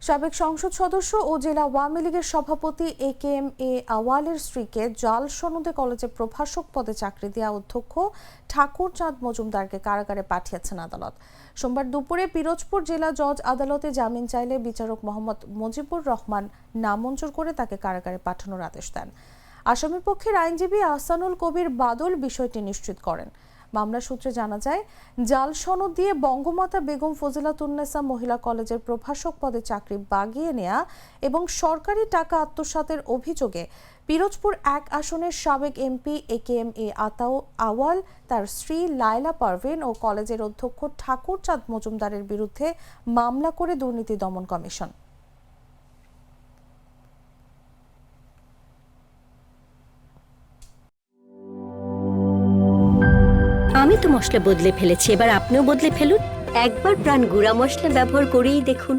সাবেক সংসদ সদস্য ও জেলা আওয়ামী লীগের সভাপতি AKM আওয়ালের স্ত্রীকে জাল সনদে কলেজে প্রভাষক পদে চাকরি দেওয়া অধ্যক্ষ ঠাকুরচাঁদ মজুমদারকে কারাগারে পাঠিয়েছেন আদালত। সোমবার দুপুরে পিরোজপুর জেলা জজ আদালতে জামিন চাইলে বিচারক মোহাম্মদ মুজিবুর রহমান নামঞ্জুর করে তাকে কারাগারে পাঠানোর আদেশ দেন। আসামির পক্ষের আইনজীবী আহসানুল কবির বাদল বিষয়টি নিশ্চিত করেন। মামলা সূত্রে জানা যায়, জাল সনদ দিয়ে বঙ্গমাতা বেগম ফজিলাতুন্নেসা মহিলা কলেজের প্রভাষক পদে চাকরি বাগিয়ে নেয়া এবং সরকারি টাকা আত্মসাতের অভিযোগে পিরোজপুর 1 আসনের সাবেক এমপি AKM আওয়াল, তার স্ত্রী লায়লা পারভিন ও কলেজের অধ্যক্ষ ঠাকুরচাঁদ মজুমদারের বিরুদ্ধে মামলা করে দুর্নীতি দমন কমিশন। আমি তো মশলা বদলে ফেলেছি, এবার আপনিও বদলে ফেলুন। একবার প্রাণ গুঁড়া মশলা ব্যবহার করেই দেখুন।